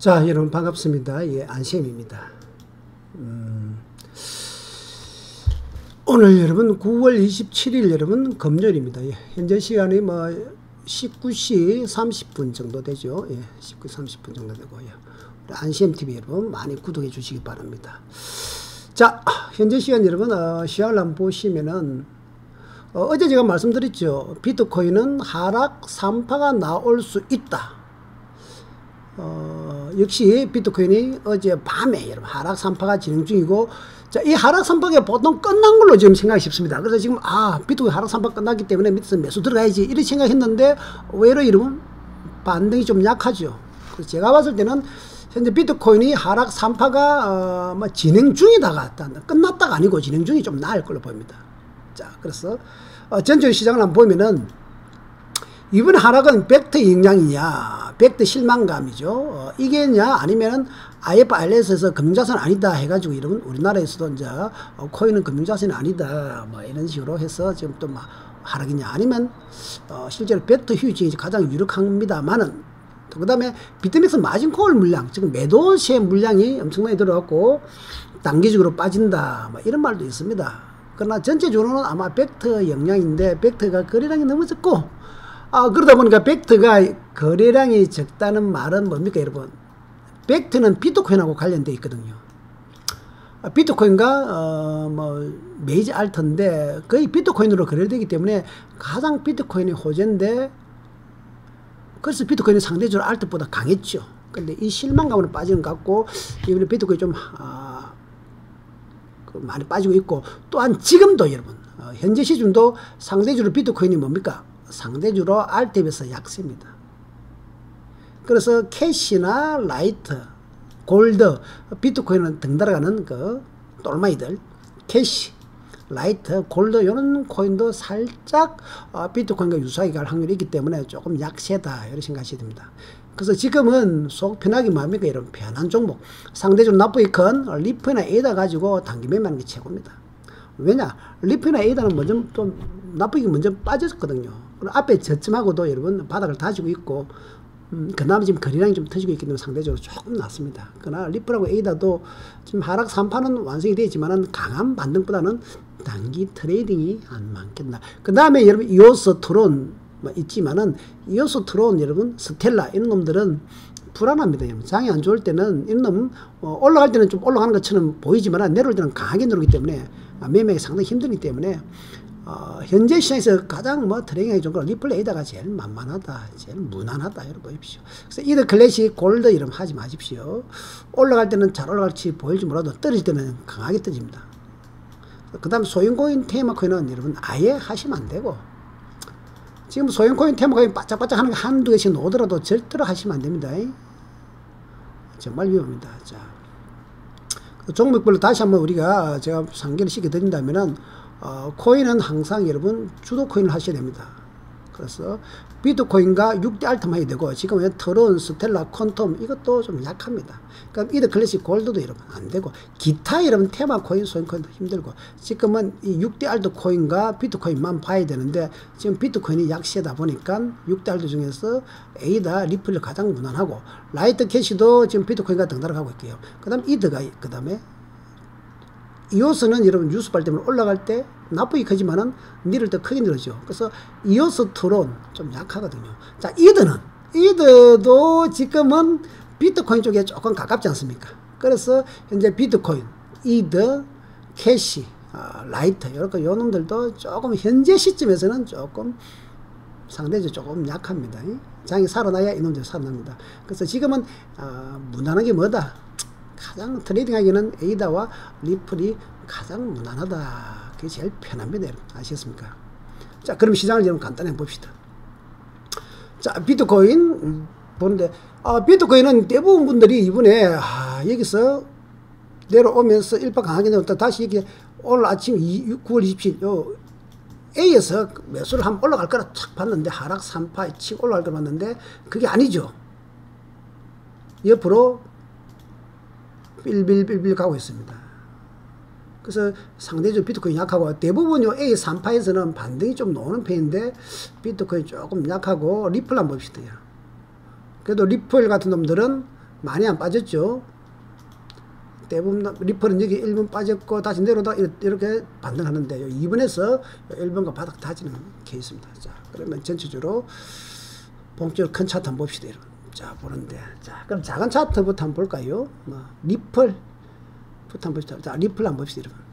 자, 여러분 반갑습니다. 예, 안쌤입니다. 오늘 여러분 9월 27일 여러분 금요일입니다. 예, 현재 시간이 뭐 19시 30분 정도 되죠. 예, 19시 30분 정도 되고, 예. 안쌤TV 여러분 많이 구독해 주시기 바랍니다. 자, 현재 시간 여러분 시황을 한번 보시면은 어제 제가 말씀드렸죠. 비트코인은 하락 3파가 나올 수 있다. 역시 비트코인이 어제 밤에 여러분 하락 3파가 진행 중이고, 자, 이 하락 3파가 보통 끝난 걸로 지금 생각이 쉽습니다. 그래서 지금 비트코인 하락 3파 끝났기 때문에 밑에서 매수 들어가야지 이렇게 생각했는데 의외로 여러분 반등이 좀 약하죠. 그래서 제가 봤을 때는 현재 비트코인이 하락 3파가 진행 중이다가 끝났다가 아니고 진행 중이 좀 나을 걸로 보입니다. 자, 그래서 전체 시장을 한번 보면은 이번 하락은 벡터 영향이냐, 벡터 실망감이죠. 이게냐, 아니면은 IFRS에서 금융자산 아니다 해가지고 여러분 우리나라에서도 이제 코인은 금융자산이 아니다 뭐 이런 식으로 해서 지금 또 막 하락이냐, 아니면 실제로 벡터 휴징이 가장 유력합니다만은, 그 다음에 비트맥스 마진콜 물량, 지금 매도세 물량이 엄청나게 들어갔고 단기적으로 빠진다 뭐 이런 말도 있습니다. 그러나 전체적으로는 아마 벡터 영향인데, 벡터가 거래량이 너무 적고, 그러다 보니까 벡터가 거래량이 적다는 말은 뭡니까 여러분? 벡터는 비트코인하고 관련되어 있거든요. 비트코인과 메이저 알트인데 거의 비트코인으로 거래되기 때문에 가장 비트코인이 호재인데, 그래서 비트코인이 상대적으로 알트보다 강했죠. 근데 이 실망감으로 빠지는 것 같고, 이번에 비트코인이 좀 많이 빠지고 있고, 또한 지금도 여러분 현재 시점도 상대적으로 비트코인이 뭡니까? 상대적으로 알트에 비해서 약세입니다. 그래서 캐시나 라이트, 골드, 비트코인은 등달아가는 그 똘마이들, 캐시, 라이트, 골드 이런 코인도 살짝 비트코인과 유사하게 갈 확률이 있기 때문에 조금 약세다 이렇게 생각하셔야 됩니다. 그래서 지금은 속 편하게 뭡니까 이런 편한 종목, 상대적으로 납부이 큰 리프나 에이다 가지고 단기 매매하는 게 최고입니다. 왜냐, 리프나 에이다는 먼저 또 납부익이 먼저 빠졌거든요. 앞에 저점하고도 여러분 바닥을 다지고 있고, 그나마 지금 거래량이 좀 터지고 있기 때문에 상대적으로 조금 낫습니다. 그러나 리프라고 에이다도 지금 하락 3파는 완성이 되어 있지만은 강한 반등보다는 단기 트레이딩이 안 많겠나. 그 다음에 여러분 이오스 트론 있지만은, 이오스 트론 여러분 스텔라 이런 놈들은 불안합니다. 장이 안 좋을 때는 이런 놈 올라갈 때는 좀 올라가는 것처럼 보이지만 내려올 때는 강하게 내려오기 때문에 매매가 상당히 힘들기 때문에 현재 시장에서 가장 트레이딩하기 좋은 건 리플 에이다가 제일 만만하다, 제일 무난하다 이렇게 보십시오. 그래서 이들 클래식, 골드 이름 하지 마십시오. 올라갈 때는 잘 올라갈지 보일지 몰라도 떨어질 때는 강하게 떨어집니다. 그 다음 소형코인, 테마코인은 여러분 아예 하시면 안 되고, 지금 소형코인, 테마코인 바짝바짝 하는 거 한두 개씩 오더라도 절대로 하시면 안 됩니다. 정말 위험합니다. 자, 종목별로 다시 한번 우리가 제가 상기를 시켜드린다면은, 코인은 항상 여러분 주도 코인을 하셔야 됩니다. 그래서 비트코인과 6대 알트만 해야 되고, 지금 트론, 스텔라, 퀀텀 이것도 좀 약합니다. 그러니까 이들 클래식 골드도 여러분 안 되고, 기타 여러분 테마 코인, 소형 코인도 힘들고, 지금은 이 6대 알트 코인과 비트코인만 봐야 되는데, 지금 비트코인이 약세다 보니까 6대 알트 중에서 에이다, 리플이 가장 무난하고, 라이트 캐시도 지금 비트코인과 등달아 가고 있고요. 그 다음 이드가, 그 다음에 이오스는 여러분 뉴스발 때문에 올라갈 때 납부이 크지만은 내릴 때 크게 늘어죠. 그래서 이오스 트론 좀 약하거든요. 자, 이드도 지금은 비트코인 쪽에 조금 가깝지 않습니까? 그래서 현재 비트코인, 이드, 캐시, 라이트 이렇게 요 놈들도 조금 현재 시점에서는 조금 상대적으로 조금 약합니다. 장이 살아나야 이놈들 살아납니다. 그래서 지금은 무난한 게 뭐다? 가장 트레이딩하기는 에이다와 리플이 가장 무난하다. 그게 제일 편합니다. 아시겠습니까? 자, 그럼 시장을 좀 간단히 봅시다. 자, 비트코인 보는데, 비트코인은 대부분 분들이 이번에 여기서 내려오면서 일박 강하게 내려왔다 다시 이렇게 오늘 아침 9월 27일 A에서 매수를 한번 올라갈 거라 탁 봤는데, 하락 3파 치고 올라갈 거라 봤는데 그게 아니죠. 옆으로 빌빌빌빌 가고 있습니다. 그래서 상대적으로 비트코인 약하고, 대부분 요 A3파에서는 반등이 좀 나오는 편인데 비트코인 조금 약하고, 리플 한번 봅시다. 그래도 리플 같은 놈들은 많이 안 빠졌죠. 대부분 리플은 여기 1번 빠졌고 다시 내려오다 이렇게 반등하는데 2번에서 1번과 바닥 다지는 케이스입니다. 자, 그러면 전체적으로 본격적으로 큰 차트 한번 봅시다. 여러분. 자, 보는데. 자, 그럼 작은 차트부터 한번 볼까요? 리플부터 한번 봅시다. 자, 리플 한번 봅시다. 여러분.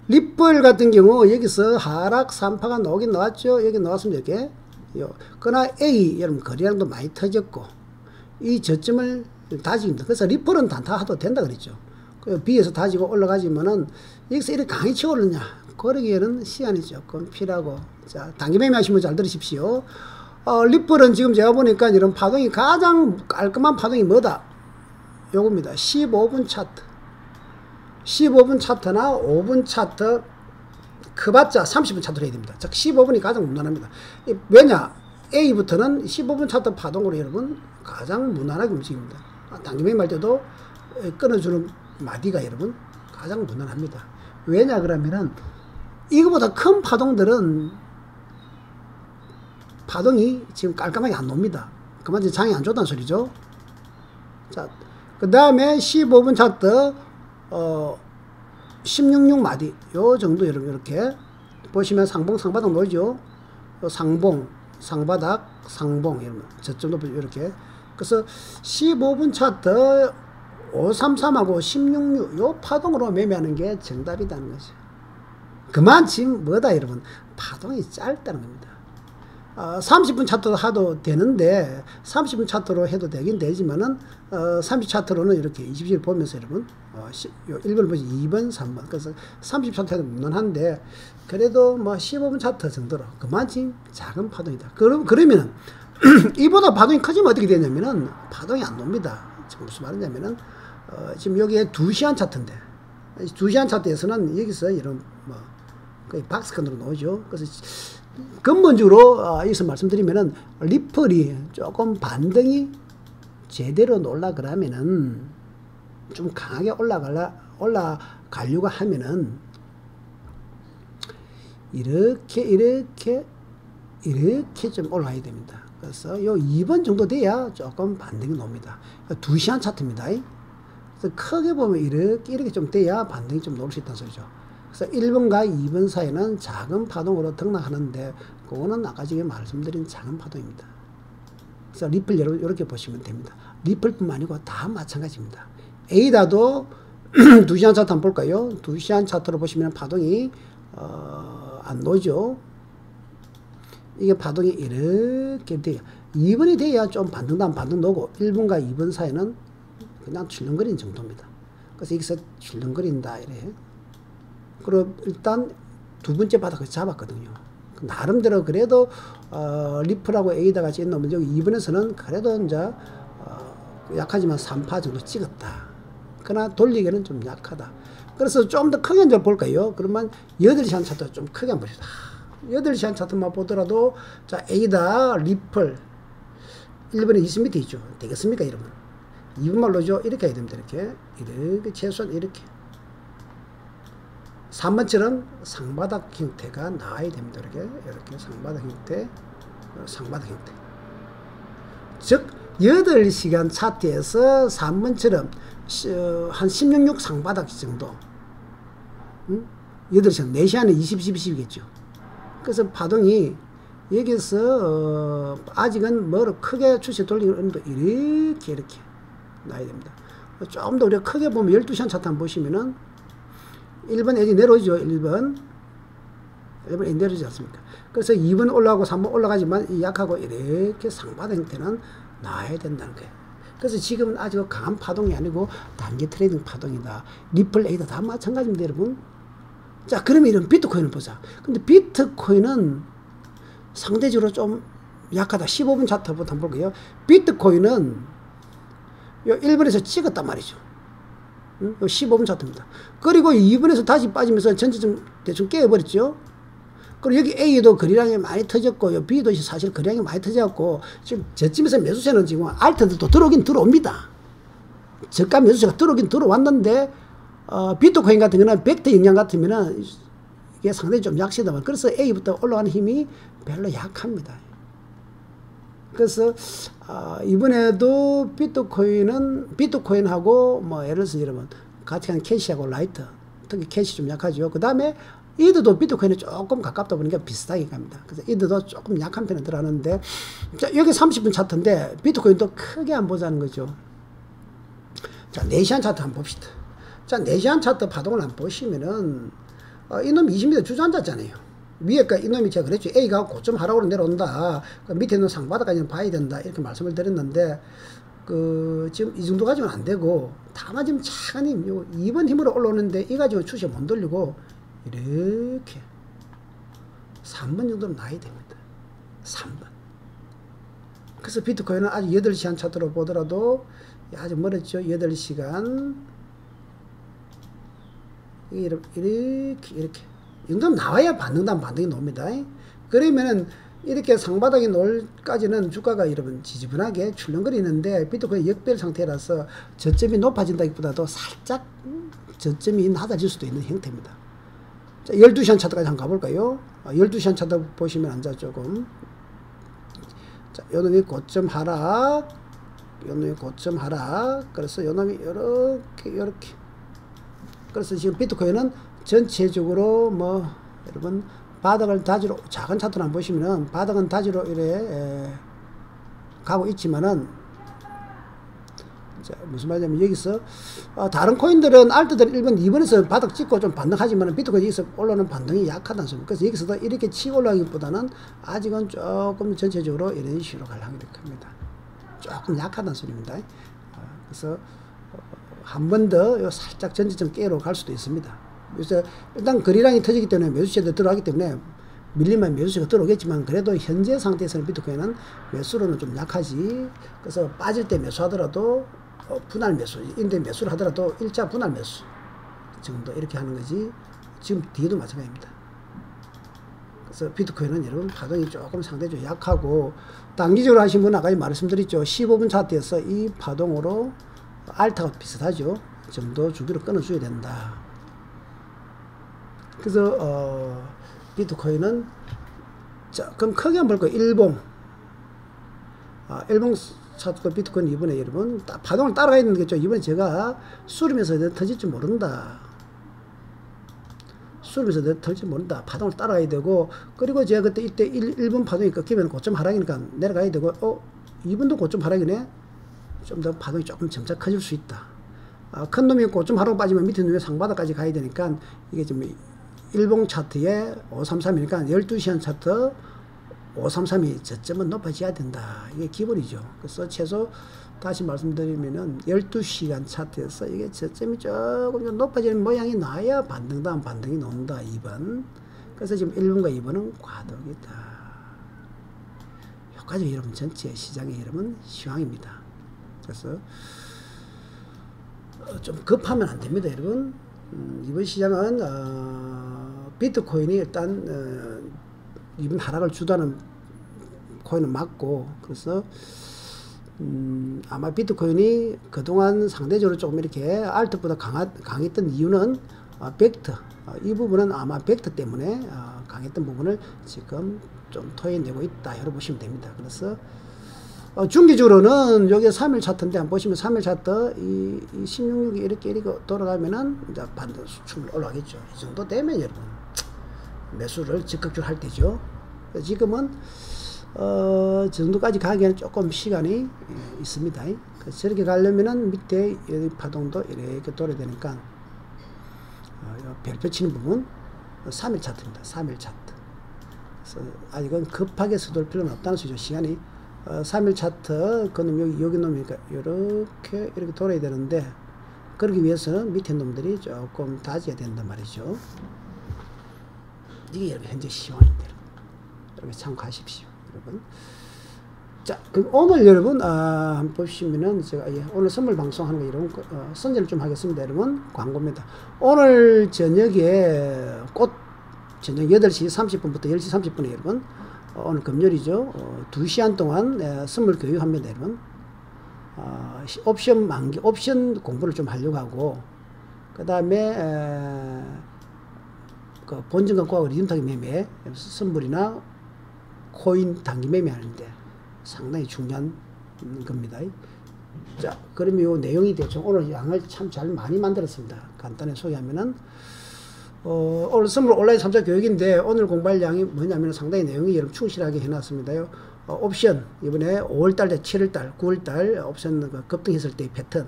리플 같은 경우 여기서 하락 3파가 나오긴 나왔죠. 여기 나왔습니다. 이렇게. 그러나 A 여러분 거래량도 많이 터졌고 이 저점을 다집니다. 그래서 리플은 단타해도 된다 그랬죠. B에서 다지고 올라가지만은 여기서 이렇게 강히 치고 오르냐 그러기에는 시간이 조금 필요하고. 자, 단기매매 하시면 분 잘 들으십시오. 리플은 지금 제가 보니까 이런 파동이 가장 깔끔한 파동이 뭐다? 요겁니다. 15분 차트. 15분 차트나 5분 차트 그봤자 30분 차트로 해야 됩니다. 즉 15분이 가장 무난합니다. 왜냐? A부터는 15분 차트 파동으로 여러분 가장 무난하게 움직입니다. 단기매매 할 때도 끊어주는 마디가 여러분 가장 무난합니다. 왜냐 그러면은 이거보다 큰 파동들은 파동이 지금 깔끔하게 안 놉니다. 그만큼 장이 안 좋다는 소리죠. 자, 그 다음에 15분 차트 166 마디 요 정도 여러분 이렇게 보시면 상봉 상바닥 놓이죠. 상봉 상바닥 상봉 여러분 저점도 이렇게. 그래서 15분 차트 533하고 166 요 파동으로 매매하는 게 정답이라는 거죠. 그만큼 뭐다 여러분 파동이 짧다는 겁니다. 30분 차트로 해도 되는데 30분 차트로 해도 되긴 되지만은 30 차트로는 이렇게 20일 보면서 여러분 1번 보지 2번 3번 그래서 30 차트도 무난한데 그래도 뭐 15분 차트 정도로 그만큼 작은 파동이다. 그러면은 이보다 파동이 커지면 어떻게 되냐면은 파동이 안 놉니다. 지금 무슨 말이냐면은 지금 여기에 2시간 차트인데 2시간 차트에서는 여기서 이런 뭐 거의 박스권으로 나오죠. 그래서 근본적으로 여기서 말씀드리면은 리플이 조금 반등이 제대로 놀라 그러면은 좀 강하게 올라가려고 하면은 이렇게 좀 올라가야 됩니다. 그래서 요 2번 정도 돼야 조금 반등이 놉니다. 2시간 차트입니다. 그래서 크게 보면 이렇게 좀 돼야 반등이 좀 놓을 수 있다는 소리죠. 그래서 1번과 2번 사이는 작은 파동으로 등락하는데 그거는 아까 전에 말씀드린 작은 파동입니다. 그래서 리플 여러분 이렇게 보시면 됩니다. 리플뿐만 아니고 다 마찬가지입니다. A다도 2시간 차트 한번 볼까요? 2시간 차트로 보시면 파동이 안 나오죠. 이게 파동이 이렇게 돼요. 2번이 돼야 좀 반등도 반등 나오고 1번과 2번 사이는 그냥 출렁거리는 정도입니다. 그래서 여기서 출렁거린다 이래. 그리고 일단 두 번째 바닥을 잡았거든요. 나름대로 그래도 리플하고 A다 같이 있는 여기 2번에서는 그래도 이제 약하지만 3파 정도 찍었다. 그러나 돌리기는 좀 약하다. 그래서 좀 더 크게 이제 볼까요? 그러면 8시간 차트 좀 크게 한번 봅시다. 8시간 차트만 보더라도 자 A다 리플 1번에 20m 있죠. 되겠습니까 여러분? 2번 말로죠. 이렇게 해야 됩니다. 이렇게 최소한 이렇게 3번처럼 상바닥 형태가 나와야 됩니다. 이렇게 상바닥 형태 즉 8시간 차트에서 3번처럼 한 16 상바닥 정도 8시간 4시간에 20, 20겠죠. 그래서 파동이 여기서 아직은 뭐로 크게 추세 돌리는 도 이렇게 나야 됩니다. 좀 더 우리가 크게 보면 12시간 차트 한번 보시면은 1번 에지 내려오죠. 1번 내려오지 않습니까? 그래서 2번 올라가고 3번 올라가지만 이 약하고 이렇게 상바닥 형태는 나와야 된다는 거예요. 그래서 지금은 아주 강한 파동이 아니고 단기 트레이딩 파동이다. 리플 A다 다 마찬가지입니다, 여러분. 자, 그러면 이런 비트코인을 보자. 근데 비트코인은 상대적으로 좀 약하다. 15분 차트부터 한번 볼게요. 비트코인은 요 1번에서 찍었단 말이죠. 요 15분 차트입니다. 그리고 2번에서 다시 빠지면서 전체 좀 대충 깨어버렸죠. 그리고 여기 A도 거래량이 많이 터졌고, 요 B도 사실 거래량이 많이 터졌고, 지금 저쯤에서 매수세는 지금 알트들도 들어오긴 들어옵니다. 저가 매수세가 들어오긴 들어왔는데, 비트코인 같은 경우는 벡터 영향 같으면은 이게 상당히 좀 약세다. 그래서 A부터 올라가는 힘이 별로 약합니다. 그래서 이번에도 비트코인하고 뭐 예를 들어서 여러분 같이 한 캐시하고 라이트, 특히 캐시 좀 약하죠. 그 다음에 이드도 비트코인에 조금 가깝다 보니까 비슷하게 갑니다. 그래서 이드도 조금 약한 편에 들어가는데, 자, 여기 30분 차트인데 비트코인도 크게 안 보자는 거죠. 자, 4시간 차트 한번 봅시다. 자, 4시간 차트 파동을 한번 보시면은 이놈이 20m 주저앉았잖아요. 위에가 이놈이 제가 그랬죠. A가 고점 하락으로 내려온다. 그 밑에 있는 상바닥까지는 봐야 된다. 이렇게 말씀을 드렸는데, 지금 이 정도 가지고는 안 되고, 다만 지금 차간히 요 2번 힘으로 올라오는데, 이 가지고 추세 못 돌리고, 이렇게 3번 정도는 나야 됩니다. 3번. 그래서 비트코인은 아직 8시간 차트로 보더라도 아주 멀었죠. 8시간. 이렇게. 이 정도면 나와야 반등이 나옵니다. 그러면은 이렇게 상바닥에 놓을까지는 주가가 여러분 지지분하게 출렁거리는데, 비트코인 역별 상태라서 저점이 높아진다기보다도 살짝 저점이 낮아질 수도 있는 형태입니다. 자, 12시간 차트까지 한번 가볼까요? 12시간 차트 보시면 앉아 조금. 자, 요놈이 고점 하락, 요놈이 고점 하락. 그래서 요놈이 요렇게. 그래서 지금 비트코인은 전체적으로 뭐 여러분 바닥을 다지러, 작은 차트를 한번 보시면은 바닥은 다지러 이래 가고 있지만은, 자, 무슨 말이냐면 여기서 다른 코인들은 알트들 1번, 2번에서 바닥 찍고 좀 반등하지만 비트코인 여기서 올라오는 반등이 약하다는 소리. 그래서 여기서도 이렇게 치고 올라가기보다는 아직은 조금 전체적으로 이런 식으로 가려고 합니다. 조금 약하다는 소리입니다. 그래서 한 번 더 살짝 전지점 깨러 갈 수도 있습니다. 그래서 일단 거래량이 터지기 때문에 매수세도 들어가기 때문에 밀리면 매수세가 들어오겠지만, 그래도 현재 상태에서는 비트코인은 매수로는 좀 약하지. 그래서 빠질 때 매수하더라도 분할 매수, 인데 매수를 하더라도 일자 분할 매수 정도 이렇게 하는 거지. 지금 뒤에도 마찬가지입니다. 그래서 비트코인은 여러분 파동이 조금 상대적으로 약하고, 단기적으로 하신 분은 아까 말씀드렸죠. 15분 차트에서 이 파동으로 알타가 비슷하죠. 정도 주기로 끊어줘야 된다. 그래서 비트코인은, 자, 그럼 크게 한번 볼까요? 일봉. 일봉 차트도 비트코인 이번에 여러분 파동을 따라가야 되는 거죠. 이번에 제가 수렴해서 터질지 모른다. 수렴해서 터질지 모른다. 파동을 따라가야 되고, 그리고 제가 그때 이때 1분 파동이 꺾이면 고점 하락이니까 내려가야 되고, 2분도 고점 하락이네. 좀 더 파동이 조금 점차 커질 수 있다. 큰 놈이 고점 하락 빠지면 밑에 놈이 상바닥까지 가야 되니까, 이게 좀 일봉 차트에 533이니까 12시간 차트 533이 저점은 높아져야 된다. 이게 기본이죠. 그래서 최소 다시 말씀드리면은 12시간 차트에서 이게 저점이 조금 좀 높아지는 모양이 나야 반등 다음 반등이 나온다. 2번. 그래서 지금 1번과 2번은 과도기다. 여기까지 여러분 전체 시장의 여러분 시황입니다. 그래서 좀 급하면 안 됩니다, 여러분. 이번 시장은 비트코인이 일단 이번 하락을 주도하는 코인은 맞고, 그래서 아마 비트코인이 그동안 상대적으로 조금 이렇게 알트보다 강했던 이유는 벡터, 이 부분은 아마 벡터 때문에 강했던 부분을 지금 좀 토해내고 있다 이렇게 보시면 됩니다. 그래서 중기적으로는 여기 3일 차트인데 한번 보시면 3일 차트 이 1666이 이렇게 돌아가면은 이제 반등 충분히 올라가겠죠. 이 정도 되면 여러분 매수를 적극적으로 할 때죠. 지금은 저 정도까지 가기에는 조금 시간이 있습니다. 그래서 저렇게 가려면은 밑에 여기 파동도 이렇게 돌아야 되니까 별표 치는 부분 3일 차트입니다. 3일 차트. 그래서 아직은 급하게 서둘 필요는 없다는 소리죠. 시간이 3일 차트, 그놈 여기 놈이니까 이렇게 돌아야 되는데, 그러기 위해서는 밑에 놈들이 조금 다져야 된단 말이죠. 이게 여러분 현재 시황입니다. 여러분 참고하십시오, 여러분. 자, 그럼 오늘 여러분 한번 보시면은 제가 오늘 선물 방송하는 거 여러분 선전을 좀 하겠습니다. 여러분 광고입니다. 오늘 저녁에 저녁 8시 30분부터 10시 30분에 여러분 오늘 금요일이죠. 2시간 동안 선물 교육합니다, 여러분. 옵션 공부를 좀 하려고 하고, 그 다음에 그 본증권하고 리듬타기 매매, 선물이나 코인 단기 매매 하는데 상당히 중요한 겁니다. 자, 그러면 요 내용이 대충 오늘 양을 참 잘 많이 만들었습니다. 간단히 소개하면은, 오늘 선물 온라인 3차 교육인데, 오늘 공부할 양이 뭐냐면 상당히 내용이 여러분 충실하게 해놨습니다요. 옵션, 이번에 5월달, 7월달, 9월달 옵션 급등했을 때의 패턴.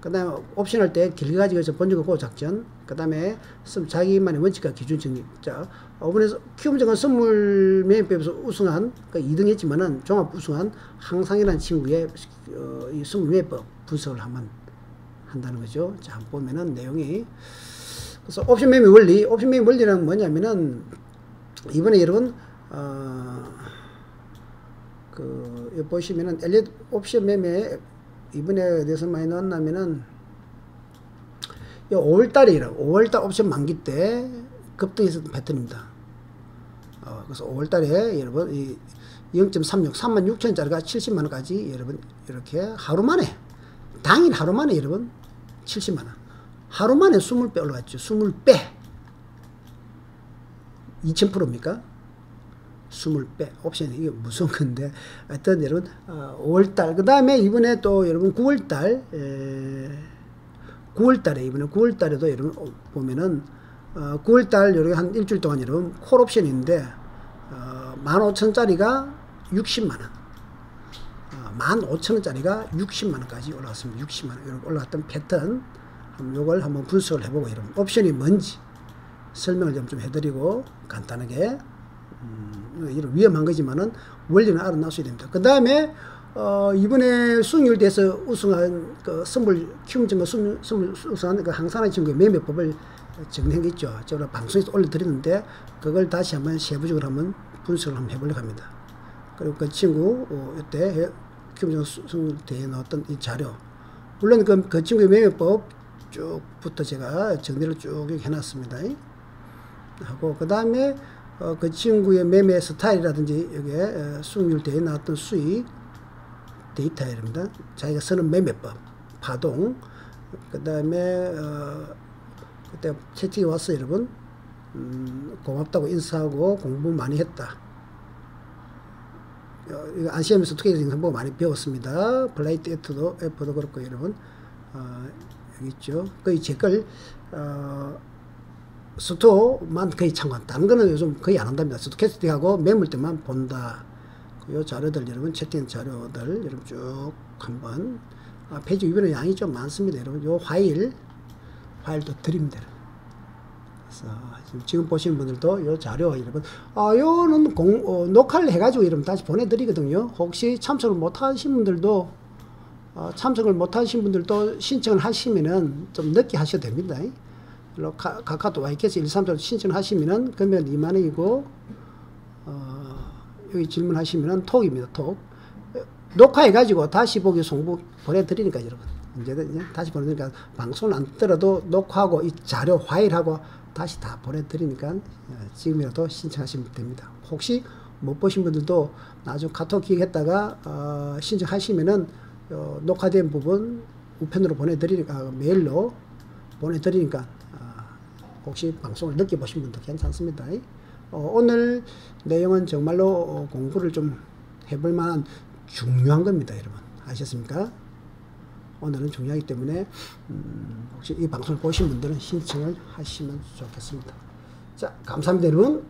그 다음에 옵션 할 때 길게 가지고 본전 고 작전. 그 다음에 자기만의 원칙과 기준 정립. 자, 이번에 키움증권 선물 매입법에서 우승한, 2등 했지만은 종합 우승한 항상이라는 친구의 이 선물 매입법 분석을 한다는 거죠. 자, 보면은 내용이. 그래서 옵션 매매 원리, 옵션 매매 원리는 뭐냐면은, 이번에 여러분, 여기 보시면은, 엘리엇 옵션 매매, 이번에 어디서 많이 나왔냐면은, 5월달이에요. 5월달 옵션 만기 때 급등했었던 패턴입니다. 그래서 5월달에 여러분, 이 0.36, 36,000원짜리가 70만원까지 여러분, 이렇게 하루 만에, 당일 하루 만에 여러분, 70만원. 하루 만에 20배 올라갔죠. 20배. 2000%입니까? 20배. 옵션이 이게 무슨 건데. 하여튼 여러분, 5월달. 그 다음에 이번에 또 여러분 9월달, 9월달에, 이번에 9월달에도 여러분 보면은, 9월달 여기 한 일주일 동안 여러분 콜 옵션인데, 15,000원짜리가 60만원. 15,000원짜리가 60만원까지 올라왔습니다. 60만원. 이렇게 올라왔던 패턴. 요걸 한번 분석을 해보고, 여러분. 옵션이 뭔지 설명을 좀 해드리고, 간단하게. 이런 위험한 거지만은 원리는 알아놨어야 됩니다. 그 다음에 이번에 수익률 대해서 우승한 선물 키움증권 선물 우승한 항산화 친구의 매매법을 정리한 게 있죠. 제가 방송에서 올려드리는데 그걸 다시 한번 세부적으로 한번 분석을 한번 해보려고 합니다. 그리고 그 친구 이때 키움증권 선물 대회에 나왔던 이 자료, 물론 그 친구의 매매법 쭉부터 제가 정리를 쭉 해놨습니다. 하고 그 다음에 그 친구의 매매 스타일이라든지 여기에 수익률 대에 나왔던 수익 데이터입니다. 자기가 쓰는 매매법, 파동, 그 다음에 그때 채팅이 왔어요, 여러분. 고맙다고 인사하고 공부 많이 했다. 이거 안시하면서 어떻게 정보 많이 배웠습니다. 플라이트 F도 그렇고 여러분, 여기 있죠. 거의 제걸 스토만 거의 참관. 다른 거는 요즘 거의 안 한답니다. 스토캐스팅하고 매물때만 본다. 요 자료들 여러분, 채팅 자료들 여러분 쭉 한번, 페이지 위변의 양이 좀 많습니다. 여러분 요 파일도 드립니다. 그래서 지금 보시는 분들도 요 자료 여러분, 요는 녹화를 해가지고 여러분 다시 보내드리거든요. 혹시 참석을 못하신 분들도 신청을 하시면은 좀 늦게 하셔도 됩니다. 카카오톡 YKS 133 신청하시면은 금액은 2만원이고, 여기 질문하시면은 톡입니다. 톡. 녹화해가지고 다시 보기 송부 보내드리니까 여러분. 언제든 다시 보내드리니까 방송을 안 뜨더라도 녹화하고 이 자료 파일하고 다시 다 보내드리니까 지금이라도 신청하시면 됩니다. 혹시 못 보신 분들도 나중에 카톡 기획했다가 신청하시면은 녹화된 부분 우편으로 보내드리니까, 메일로 보내드리니까 혹시 방송을 늦게 보신 분도 괜찮습니다. 오늘 내용은 정말로 공부를 좀 해볼 만한 중요한 겁니다, 여러분. 아셨습니까? 오늘은 중요하기 때문에 혹시 이 방송을 보신 분들은 신청을 하시면 좋겠습니다. 자, 감사합니다, 여러분.